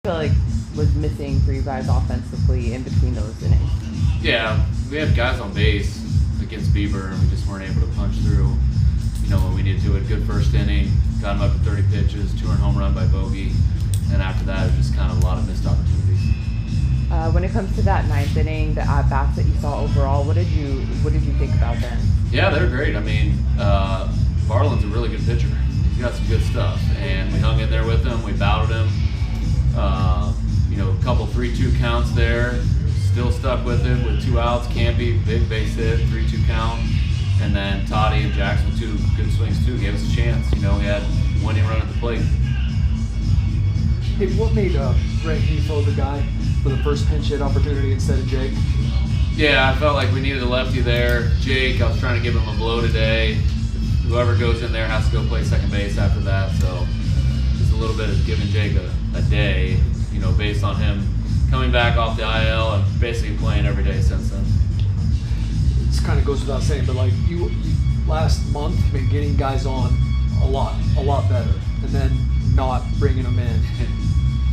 feel like was missing for you guys offensively in between those innings? Yeah, we had guys on base against Bieber, and we just weren't able to punch through. When we needed to. A good first inning, got him up to 30 pitches, 2-run home run by Bogey, and after that, it was just kind of a lot of missed opportunities. When it comes to that ninth inning, the at-bats that you saw overall, what did you think about them? Yeah, they're great. I mean, Varland's a really good pitcher. He's got some good stuff, and we hung in there with him. We battled him. A couple 3-2 counts there. Still stuck with it with 2 outs. Campy, big base hit, 3-2 count. And then Toddy and Jackson, 2 good swings too, gave us a chance. We had winning run at the plate. Hey, what made Grant Hefo the guy for the first pinch hit opportunity instead of Jake? Yeah, I felt like we needed a lefty there. Jake, I was trying to give him a blow today. Whoever goes in there has to go play second base after that. So just a little bit of giving Jake a day, based on him coming back off the IL and basically playing every day since then. It kind of goes without saying, but like you last month been getting guys on a lot better, and then not bringing them in.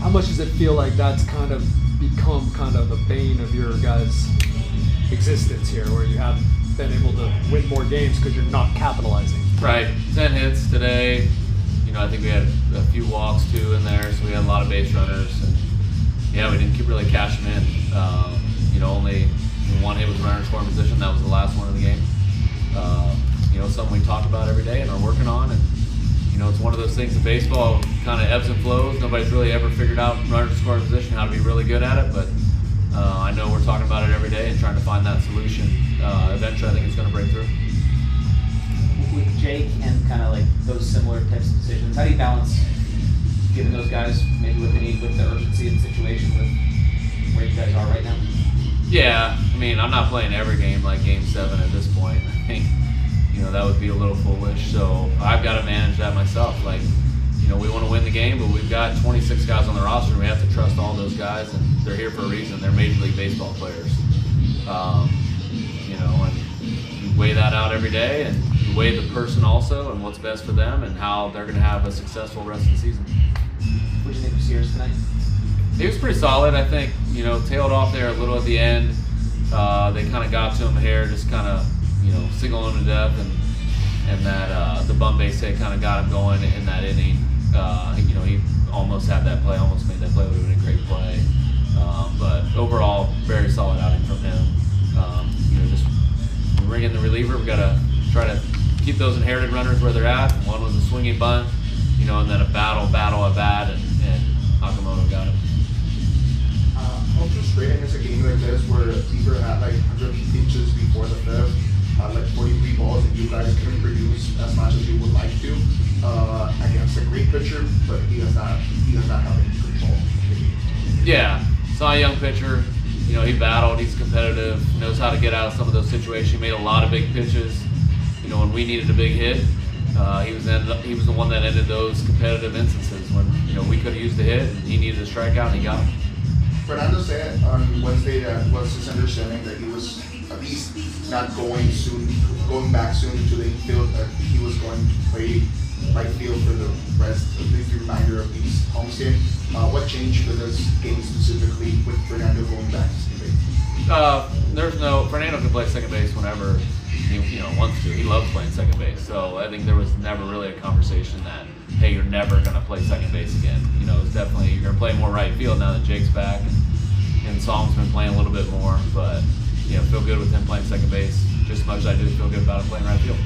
How much does it feel like that's kind of become kind of the bane of your guys' existence here, where you haven't been able to win more games because you're not capitalizing? Right, 10 hits today. I think we had a few walks too in there, so we had a lot of base runners, and we didn't really cash them in. Only one hit was runner scoring position. That was the last one of the game. Something we talk about every day and are working on. And it's one of those things in baseball, kind of ebbs and flows. Nobody's really ever figured out runner scoring position, how to be really good at it. But I know we're talking about it every day and trying to find that solution. Eventually, I think it's going to break through. With Jake and kind of like those similar types of decisions, how do you balance giving those guys maybe what they need with the urgency of the situation with where you guys are right now? Yeah, I'm not playing every game like Game 7 at this point. I think, that would be a little foolish. So I've got to manage that myself. Like, we want to win the game, but we've got 26 guys on the roster, and we have to trust all those guys, and they're here for a reason. They're Major League Baseball players. And you weigh that out every day, and you weigh the person also and what's best for them and how they're going to have a successful rest of the season. What do you think of Sears tonight? He was pretty solid. I think, tailed off there a little at the end. They kind of got to him here, just kind of, singling him to death, and that the bum base hit kind of got him going in that inning. He almost had that play, almost made that play. Would have been a great play. But overall, very solid outing from him. Just bring in the reliever. We got to try to keep those inherited runners where they're at. One was a swinging bunt, and then a battle at bat, and Akamoto got him. How frustrating is a game like this where Bieber had like 100 pitches before the fifth, like 43 balls, and you guys couldn't produce as much as you would like to against a great pitcher, but he does not have any control. Yeah, Cy Young pitcher. He battled. He's competitive. Knows how to get out of some of those situations. He made a lot of big pitches. When we needed a big hit, he was the one that ended those competitive instances when we could have used the hit and he needed a strikeout and he got him. Fernando said on Wednesday that was his understanding that he was at least not going back soon to the infield, that he was going to play right field for the rest of the remainder of these homes game. What changed for this game specifically with Fernando going back to second base? Fernando can play second base whenever he wants to. He loves playing second base. So I think there was never really a conversation that, hey, you're never going to play second base again. It's definitely, you're going to play more right field now that Jake's back and Song's been playing a little bit more. But, feel good with him playing second base just as much as I do feel good about him playing right field.